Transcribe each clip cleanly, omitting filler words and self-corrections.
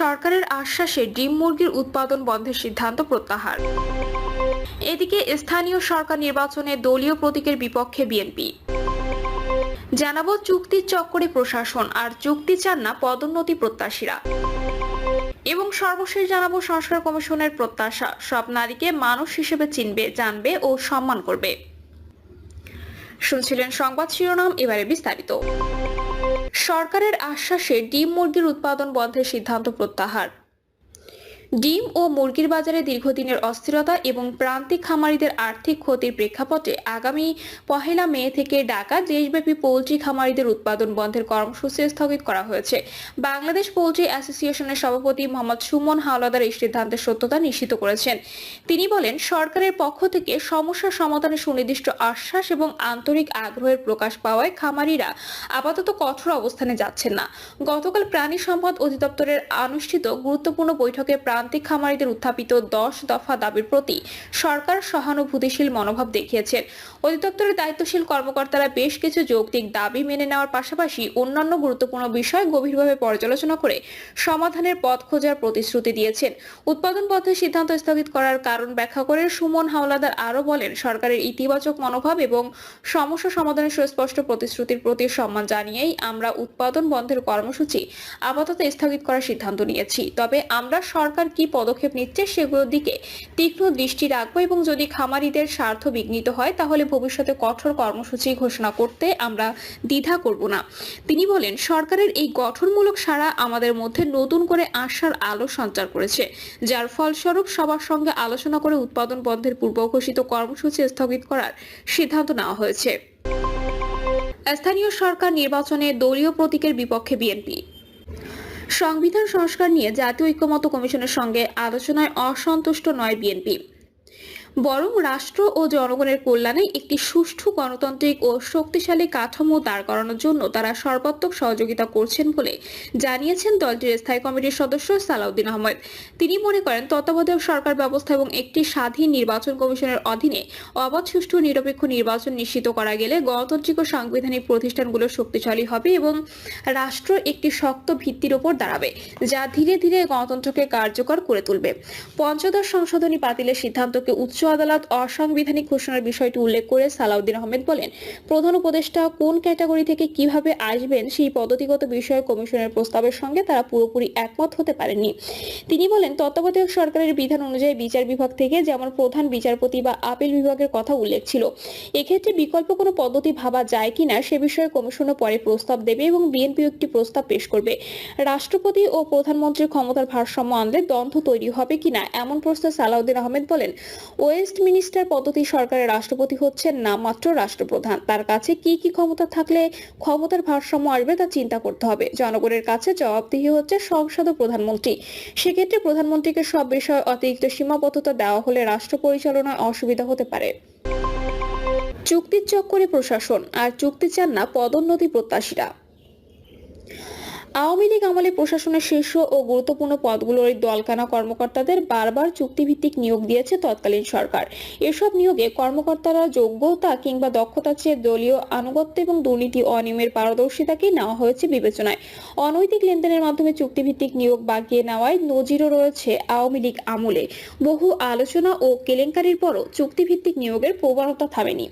সরকারের আশ্বাসে ডিম মুরগির উৎপাদন বন্ধের সিদ্ধান্ত প্রত্যাহার। এদিকে স্থানীয় সরকার নির্বাচনে দলীয় প্রতীকের বিপক্ষে বিএনপি। জানাবো চুক্তির চক্করে প্রশাসন আর চুক্তি চান না পদোন্নতি প্রত্যাশীরা। এবং সর্বশেষ জানাবো সংস্কার কমিশনের প্রত্যাশা, সব নারীকে মানুষ হিসেবে চিনবে, জানবে ও সম্মান করবে। শুনছিলেন সংবাদ শিরোনাম, এবারে বিস্তারিত। সরকারের আশ্বাসে ডিম মুরগির উৎপাদন বন্ধের সিদ্ধান্ত প্রত্যাহার। ডিম ও মুরগির বাজারে দীর্ঘদিনের অস্থিরতা এবং প্রান্তিক খামারিদের আর্থিক ক্ষতির প্রেক্ষাপটে আগামী 1 মে থেকে ঢাকা দেশব্যাপী পোল্ট্রি খামারিদের উৎপাদন বন্ধের কর্মসূচি স্থগিত করা হয়েছে। বাংলাদেশ পোল্ট্রি অ্যাসোসিয়েশনের সভাপতি মোহাম্মদ সুমন হাওলাদার এই সিদ্ধান্তের সত্যতা নিশ্চিত করেছেন। তিনি বলেন, সরকারের পক্ষ থেকে সমস্যা সমাধানে সুনির্দিষ্ট আশ্বাস এবং আন্তরিক আগ্রহের প্রকাশ পাওয়ায় খামারিরা আপাতত কঠোর অবস্থানে যাচ্ছেন না। গতকাল প্রাণী সম্পদ অধিদপ্তরের অনুষ্ঠিত গুরুত্বপূর্ণ বৈঠকে প্রান্তিক খামারিদের উত্থাপিত 10 দফা দাবির প্রতি সরকার সহানুভূতিশীল মনোভাব দেখিয়েছেন। অধিদপ্তরের দায়িত্বশীল কর্মকর্তারা বেশ কিছু যৌক্তিক দাবি মেনে নেওয়ার পাশাপাশি অন্যান্য গুরুত্বপূর্ণ বিষয় গভীরভাবে পর্যালোচনা করে সমাধানের পথ খোঁজার প্রতিশ্রুতি দিয়েছেন। উৎপাদন বন্ধের সিদ্ধান্ত স্থগিত করার কারণ ব্যাখ্যা করে সুমন হাওলাদার আরও বলেন, সরকারের ইতিবাচক মনোভাব এবং সমস্যা সমাধানের সুস্পষ্ট প্রতিশ্রুতির প্রতি সম্মান জানিয়েই আমরা উৎপাদন বন্ধের কর্মসূচি আপাতত স্থগিত করার সিদ্ধান্ত নিয়েছি। তবে আমরা সরকার কি পদক্ষেপ নিচ্ছে সেগুলোর দিকে তীক্ষ্ণ দৃষ্টি রাখবো এবং যদি খামারিদের স্বার্থ বিঘ্নিত হয় তাহলে ভবিষ্যতে কঠোর কর্মসূচি ঘোষণা করতে আমরা দ্বিধা করব না। তিনি বলেন, সরকারের এই গঠনমূলক সাড়া আমাদের মধ্যে নতুন করে আশার আলো সঞ্চার করেছে, যার ফলস্বরূপ সবার সঙ্গে আলোচনা করে উৎপাদন বন্ধের পূর্ব ঘোষিত কর্মসূচি স্থগিত করার সিদ্ধান্ত নেওয়া হয়েছে। স্থানীয় সরকার নির্বাচনে দলীয় প্রতীকের বিপক্ষে বিএনপি। সংবিধান সংস্কার নিয়ে জাতীয় ঐক্যমত্য কমিশনের সঙ্গে আলোচনায় অসন্তুষ্ট নয় বিএনপি, বরং রাষ্ট্র ও জনগণের কল্যাণে একটি সুষ্ঠু গণতান্ত্রিক ও শক্তিশালী কাঠামো দাঁড় করানোর জন্য তারা সর্বাত্মক সহযোগিতা করছেন বলে জানিয়েছেন দলটির স্থায়ী কমিটির সদস্য সালাউদ্দিন আহমেদ। তিনি মনে করেন, তত্ত্বাবধায়ক সরকার ব্যবস্থা এবং একটি স্বাধীন নির্বাচন কমিশনের অধীনে অবাধ, সুষ্ঠু, নিরপেক্ষ নির্বাচন নিশ্চিত করা গেলে গণতান্ত্রিক ও সাংবিধানিক প্রতিষ্ঠানগুলো শক্তিশালী হবে এবং রাষ্ট্র একটি শক্ত ভিত্তির ওপর দাঁড়াবে, যা ধীরে ধীরে গণতন্ত্রকে কার্যকর করে তুলবে। পঞ্চদশ সংশোধনী বাতিলের সিদ্ধান্তকে উচ্চ আদালত অসাংবিধানিক ঘোষণার বিষয়টি উল্লেখ করে সালাউদ্দিন আহমেদ বলেন, প্রধান উপদেষ্টা কোন ক্যাটাগরি থেকে কিভাবে আসবেন সেই পদ্ধতিগত বিষয়ে কমিশনের প্রস্তাবের সঙ্গে তারা পুরোপুরি একমত হতে পারেননি। তিনি বলেন, তত্ত্বাবধায়ক সরকারের বিধান অনুযায়ী বিচার বিভাগ থেকে যেমন প্রধান বিচারপতি বা আপিল বিভাগের কথা উল্লেখ ছিল, এক্ষেত্রে বিকল্প কোনো পদ্ধতি ভাবা যায় কিনা সে বিষয়ে কমিশনও পরে প্রস্তাব দেবে এবং বিএনপি একটি প্রস্তাব পেশ করবে। রাষ্ট্রপতি ও প্রধানমন্ত্রীর ক্ষমতার ভারসাম্য আনলে দ্বন্দ্ব তৈরি হবে কিনা এমন প্রশ্নে সালাউদ্দিন আহমেদ বলেন, ওয়েস্টমিনিস্টার পদ্ধতি সরকারের রাষ্ট্রপতি হচ্ছেন নামমাত্র রাষ্ট্রপ্রধান, তার কাছে কি কি ক্ষমতা থাকলে ক্ষমতার ভারসাম্য আসবে তা চিন্তা করতে হবে। জনগণের কাছে জবাবদিহি হচ্ছে সংসদ ও প্রধানমন্ত্রী, সেক্ষেত্রে প্রধানমন্ত্রীকে সব বিষয়ে অতিরিক্ত সীমাবদ্ধতা দেওয়া হলে রাষ্ট্র পরিচালনায় অসুবিধা হতে পারে। চুক্তির চক্করে প্রশাসন আর চুক্তি চান না পদোন্নতি প্রত্যাশীরা। আওয়ামী লীগ আমলে প্রশাসনের শীর্ষ ও গুরুত্বপূর্ণ পদগুলোর দলকানা কর্মকর্তাদের বারবার চুক্তিভিত্তিক নিয়োগ দিয়েছে তৎকালীন সরকার। এসব নিয়োগে কর্মকর্তারা যোগ্যতা কিংবা দক্ষতার চেয়ে দলীয় আনুগত্য এবং দুর্নীতি অনিয়মের পারদর্শিতাকে নেওয়া হয়েছে বিবেচনায়। অনৈতিক লেনদেনের মাধ্যমে চুক্তিভিত্তিক নিয়োগ বাগিয়ে নেওয়ায় নজিরও রয়েছে আওয়ামী লীগ আমলে। বহু আলোচনা ও কেলেঙ্কারির পরও চুক্তিভিত্তিক নিয়োগের প্রবণতা থামেনি।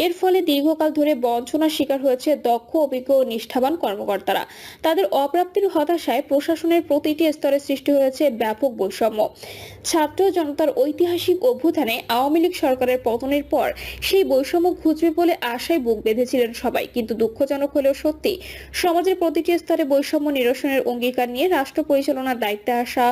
এর ফলে দীর্ঘকাল ধরে বঞ্চনার শিকার হয়েছে দক্ষ, অভিজ্ঞ ও নিষ্ঠাবান কর্মকর্তারা। তাদের অপ্রাপ্তির হতাশায় প্রশাসনের প্রতিটি স্তরে সৃষ্টি হয়েছে ব্যাপক বৈষম্য। ছাত্র জনতার ঐতিহাসিক অভ্যুত্থানে আওয়ামী লীগ সরকারের পতনের পর সেই বৈষম্য ঘুচবে বলে আশায় বুক বেঁধেছিলেন সবাই, কিন্তু দুঃখজনক হলেও সত্যি, সমাজের প্রতিটি স্তরে বৈষম্য নিরসনের অঙ্গীকার নিয়ে রাষ্ট্র পরিচালনার দায়িত্বে আসা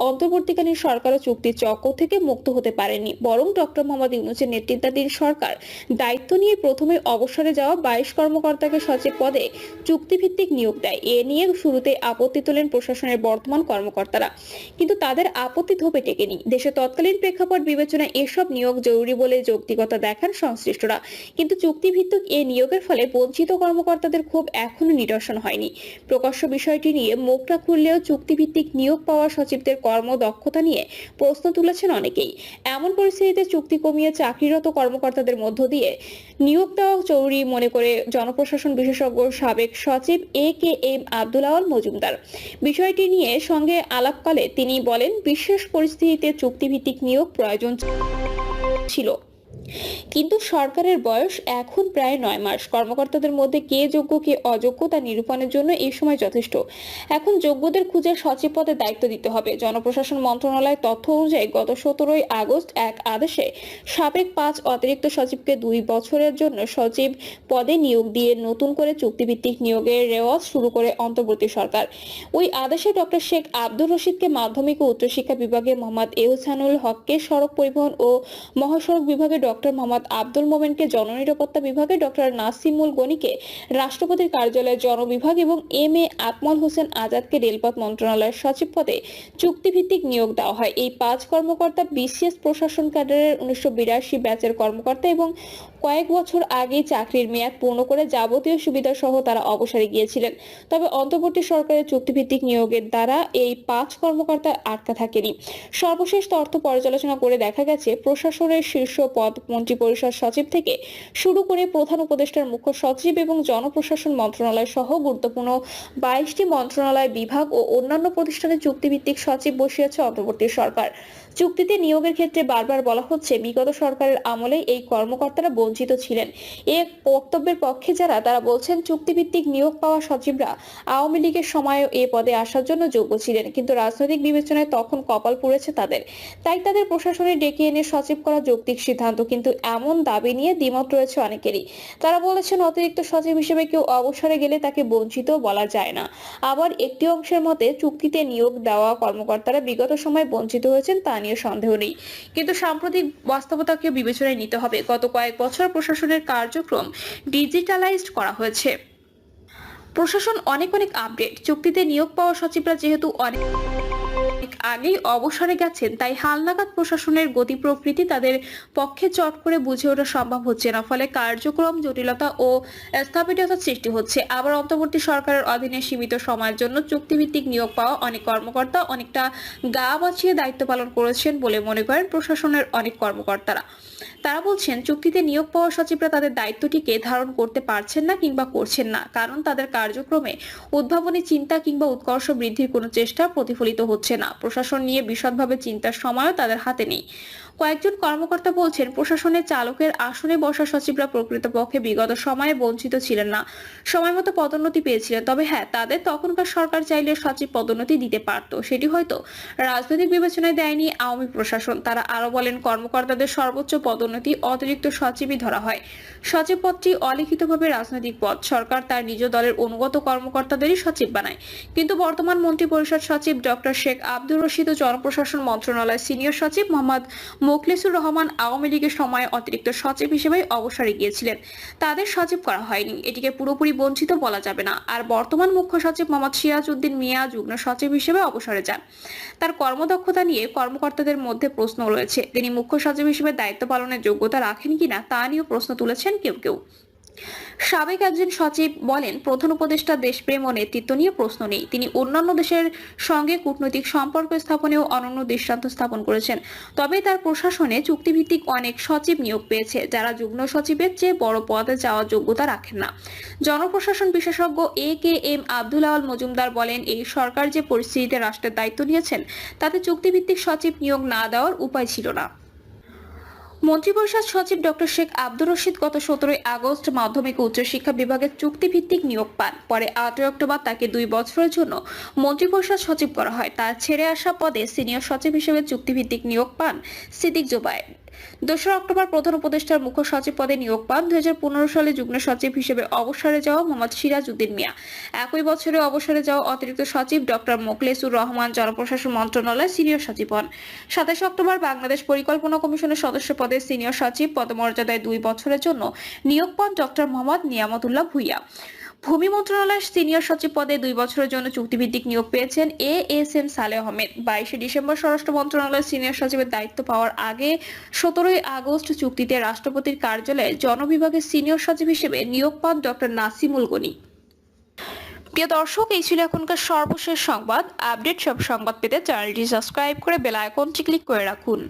অন্তর্বর্তীকালীন সরকারও চুক্তির চক্কর থেকে মুক্ত হতে পারেনি, বরং ডক্টর মোহাম্মদ ইউনূসের নেতৃত্বাধীন সরকার দায়িত্ব নিয়ে প্রথমে অবসরে যাওয়া 22 কর্মকর্তাকে সচিব পদে চুক্তিভিত্তিক নিয়োগ দেয়। এ নিয়ে শুরুতে আপত্তি তোলেন প্রশাসনের বর্তমান কর্মকর্তারা, কিন্তু তাদের আপত্তি ধোপে টেকেনি। দেশে তৎকালীন প্রেক্ষাপট বিবেচনায় এসব নিয়োগ জরুরি বলে যৌক্তিকতা দেখান সংশ্লিষ্টরা, কিন্তু চুক্তিভিত্তিক এ নিয়োগের ফলে বঞ্চিত কর্মকর্তাদের ক্ষোভ এখনো নিরসন হয়নি। প্রকাশ্য বিষয়টি নিয়ে মুখটা খুললেও চুক্তিভিত্তিক নিয়োগ পাওয়া সচিবদের কর্মদক্ষতা নিয়ে প্রশ্ন তুলেছেন অনেকেই। এমন পরিস্থিতিতে চুক্তি কমিয়ে চাকরিরত কর্মকর্তাদের মধ্য দিয়ে নিয়োগ দেওয়া জরুরি মনে করে জনপ্রশাসন বিশেষজ্ঞ সাবেক সচিব এ কে এম আব্দুল আব্দুল আওয়াল মজুমদার। বিষয়টি নিয়ে সঙ্গে আলাপকালে তিনি বলেন, বিশেষ পরিস্থিতিতে চুক্তিভিত্তিক নিয়োগ প্রয়োজন ছিল, কিন্তু সরকারের বয়স এখন প্রায় 9 মাস। কর্মকর্তাদের মধ্যে কে যোগ্য কে অযোগ্য তা নিরূপণের জন্য এই সময় যথেষ্ট। এখন যোগ্যদের খুঁজে সচিব পদে দায়িত্ব দিতে হবে। জনপ্রশাসন মন্ত্রণালয়ের তথ্য অনুযায়ী গত 17 আগস্ট এক আদেশে সাবেক 5 অতিরিক্ত সচিবকে 2 বছরের জন্য সচিব পদে নিয়োগ দিয়ে নতুন করে চুক্তিভিত্তিক নিয়োগের রেওয়াজ শুরু করে অন্তর্বর্তী সরকার। ওই আদেশে ডক্টর শেখ আব্দুর রশিদকে মাধ্যমিক ও উচ্চশিক্ষা বিভাগে, মোহাম্মদ এহসানুল হককে সড়ক পরিবহন ও মহাসড়ক বিভাগে, ডক্টর মোহাম্মদ আব্দুল মোমেনকে জননিরাপত্তা বিভাগে, ডক্টর নাসিমুল গনিকে রাষ্ট্রপতির কার্যালয়ের জনবিভাগ এবং এম.এ. আকমল হোসেন আজাদকে রেলপথ মন্ত্রণালয়ের সচিব পদে চুক্তিভিত্তিক নিয়োগ দেওয়া হয়। এই 5 কর্মকর্তা বিসিএস প্রশাসন ক্যাডারের 1982 ব্যাচের কর্মকর্তা এবং কয়েক বছর আগে চাকরির মেয়াদ পূর্ণ করে যাবতীয় সুবিধা সহ তারা অবসরে গিয়েছিলেন। তবে অন্তর্বর্তী সরকারের চুক্তিভিত্তিক নিয়োগের দ্বারা এই 5 কর্মকর্তা আটকা থাকেনি। সর্বশেষ তথ্য পর্যালোচনা করে দেখা গেছে, প্রশাসনের শীর্ষ পদ মন্ত্রিপরিষদ সচিব থেকে শুরু করে প্রধান উপদেষ্টার মুখ্য সচিব এবং জনপ্রশাসন মন্ত্রণালয় সহ গুরুত্বপূর্ণ 22টি মন্ত্রণালয়, বিভাগ ও অন্যান্য প্রতিষ্ঠানে চুক্তিভিত্তিক সচিব বসিয়েছে অন্তর্বর্তী সরকার। চুক্তিতে নিয়োগের ক্ষেত্রে বারবার বলা হচ্ছে, বিগত সরকারের আমলে এই কর্মকর্তারা বঞ্চিত ছিলেন। এ বক্তব্যের পক্ষে যারা, তারা বলছেন চুক্তিভিত্তিক নিয়োগ পাওয়া সচিবরা আওয়ামী লীগের সময়ও এ পদে আসার জন্য যোগ্য ছিলেন, কিন্তু রাজনৈতিক বিবেচনায় তখন কপাল পুড়েছে তাদের, তাই তাদের প্রশাসনে ডেকে এনে সচিব করা যৌক্তিক সিদ্ধান্ত। কিন্তু এমন দাবি নিয়ে দ্বিমত রয়েছে অনেকেরই। তারা বলেছেন, অতিরিক্ত সচিব হিসেবে কেউ অবসরে গেলে তাকে বঞ্চিত বলা যায় না। আবার একটি অংশের মতে, চুক্তিতে নিয়োগ দেওয়া কর্মকর্তারা বিগত সময় বঞ্চিত হয়েছেন তা নিয়ে সন্দেহ নেই, কিন্তু সাম্প্রতিক বাস্তবতাকে বিবেচনায় নিতে হবে। গত কয়েক বছর প্রশাসনের কার্যক্রম ডিজিটালাইজড করা হয়েছে, প্রশাসন অনেক আপডেট। চুক্তিতে নিয়োগ পাওয়া সচিবরা যেহেতু অনেক আগেই অবসরে গেছেন, তাই হালনাগাদ প্রশাসনের গতি প্রকৃতি তাদের পক্ষে চট করে বুঝে ওঠা সম্ভব হচ্ছে না, ফলে কার্যক্রম জটিলতা ও স্থবিরতার সৃষ্টি হচ্ছে। আবার অন্তর্বর্তী সরকারের অধীনে সীমিত সময়ের জন্য চুক্তিভিত্তিক নিয়োগ পাওয়া অনেক কর্মকর্তা অনেকটা গা বাঁচিয়ে দায়িত্ব পালন করেছেন বলে মনে করেন প্রশাসনের অনেক কর্মকর্তারা। তারা বলছেন, চুক্তিতে নিয়োগ পাওয়া সচিবরা তাদের দায়িত্বটিকে ধারণ করতে পারছেন না কিংবা করছেন না, কারণ তাদের কার্যক্রমে উদ্ভাবনী চিন্তা কিংবা উৎকর্ষ বৃদ্ধির কোনো চেষ্টা প্রতিফলিত হচ্ছে না। প্রশাসন নিয়ে বিশদভাবে চিন্তার সময়ও তাদের হাতে নেই। কয়েকজন কর্মকর্তা বলছেন, প্রশাসনের চালকের আসনে বসা সচিবরা প্রকৃতপক্ষে বিগত সময়ে বঞ্চিত ছিলেন না, সময় মতো পদোন্নতি পেয়েছিলেন। তবে হ্যাঁ, তাদের তখনকার সরকার চাইলে সচিব পদোন্নতি দিতে পারত, সেটি হয়তো রাজনৈতিক বিবেচনায় দেয়নি আওয়ামী প্রশাসন। তারা আরো বলেন, কর্মকর্তাদের সর্বোচ্চ পদোন্নতি অতিরিক্ত সচিবই ধরা হয়। সচিব পদটি অলিখিতভাবে রাজনৈতিক পদ, সরকার তার নিজ দলের অনুগত কর্মকর্তাদেরই সচিব বানায়। কিন্তু বর্তমান মন্ত্রিপরিষদ সচিব ডক্টর শেখ আব্দুর রশিদ ও জনপ্রশাসন মন্ত্রণালয়ের সিনিয়র সচিব মোহাম্মদ মোখলেসুর রহমান আওয়ামী লীগের সময় অতিরিক্ত সচিব হিসেবে অবসরে গিয়েছিলেন, তাদের সচিব করা হয়নি। এটিকে পুরোপুরি বঞ্চিত বলা যাবে না। আর বর্তমান মুখ্য সচিব মোহাম্মদ সিরাজউদ্দিন মিয়া যুগ্ম সচিব হিসেবে অবসরে যান। তার কর্মদক্ষতা নিয়ে কর্মকর্তাদের মধ্যে প্রশ্ন রয়েছে, তিনি মুখ্য সচিব হিসেবে দায়িত্ব পালনের যোগ্যতা রাখেন কিনা তা নিয়েও প্রশ্ন তুলেছেন কেউ। সাবেক একজন সচিব বলেন, প্রধান উপদেষ্টা দেশপ্রেম ও নেতৃত্ব নিয়ে প্রশ্ন নেই, তিনি অন্যান্য দেশের সঙ্গে কূটনৈতিক সম্পর্ক স্থাপনেও অনন্য দৃষ্টান্ত স্থাপন করেছেন। তবে তার প্রশাসনে চুক্তিভিত্তিক অনেক সচিব নিয়োগ পেয়েছে, যারা যুগ্ম সচিবের চেয়ে বড় পদে যাওয়ার যোগ্যতা রাখেন না। জনপ্রশাসন বিশেষজ্ঞ এ.কে.এম. আব্দুল আওয়াল মজুমদার বলেন, এই সরকার যে পরিস্থিতিতে রাষ্ট্রের দায়িত্ব নিয়েছেন, তাতে চুক্তিভিত্তিক সচিব নিয়োগ না দেওয়ার উপায় ছিল না। মন্ত্রিপরিষদ সচিব ডক্টর শেখ আব্দুর রশিদ গত 17 আগস্ট মাধ্যমিক ও উচ্চশিক্ষা বিভাগের চুক্তিভিত্তিক নিয়োগ পান। পরে 8 অক্টোবর তাকে 2 বছরের জন্য মন্ত্রিপরিষদ সচিব করা হয়। তার ছেড়ে আসা পদে সিনিয়র সচিব হিসেবে চুক্তিভিত্তিক নিয়োগ পান সিদ্দিক জোবায়ের। 2 অক্টোবর প্রধান উপদেষ্টার মুখ্য সচিব পদে নিয়োগ পান 2015 সালে যুগ্ম সচিব হিসেবে অবসরে যাওয়া মোহাম্মদ সিরাজউদ্দিন মিয়া। একই বছরে অবসরে যাওয়া অতিরিক্ত সচিব ডক্টর মোখলেসুর রহমান জনপ্রশাসন মন্ত্রণালয়ের সিনিয়র সচিব হন। 27 অক্টোবর বাংলাদেশ পরিকল্পনা কমিশনের সদস্য পদে সিনিয়র সচিব পদমর্যাদায় 2 বছরের জন্য নিয়োগ পান ডক্টর মোহাম্মদ নিয়ামতুল্লাহ ভূঁইয়া। ভূমি মন্ত্রণালয়ের সিনিয়র সচিব পদে 2 বছরের জন্য চুক্তিভিত্তিক নিয়োগ পেয়েছেন এ.এস.এম. সালেহ আহমেদ। 22 ডিসেম্বর স্বরাষ্ট্র মন্ত্রণালয়ের সিনিয়র সচিবের দায়িত্ব পাওয়ার আগে 17 আগস্ট চুক্তিতে রাষ্ট্রপতির কার্যালয়ে জনবিভাগের সিনিয়র সচিব হিসেবে নিয়োগ পান ডক্টর নাসিমুল গনি। প্রিয় দর্শক, এই ছিল এখনকার সর্বশেষ সংবাদ। আপডেট সব সংবাদ পেতে চ্যানেলটি সাবস্ক্রাইব করে বেল আইকনটি ক্লিক করে রাখুন।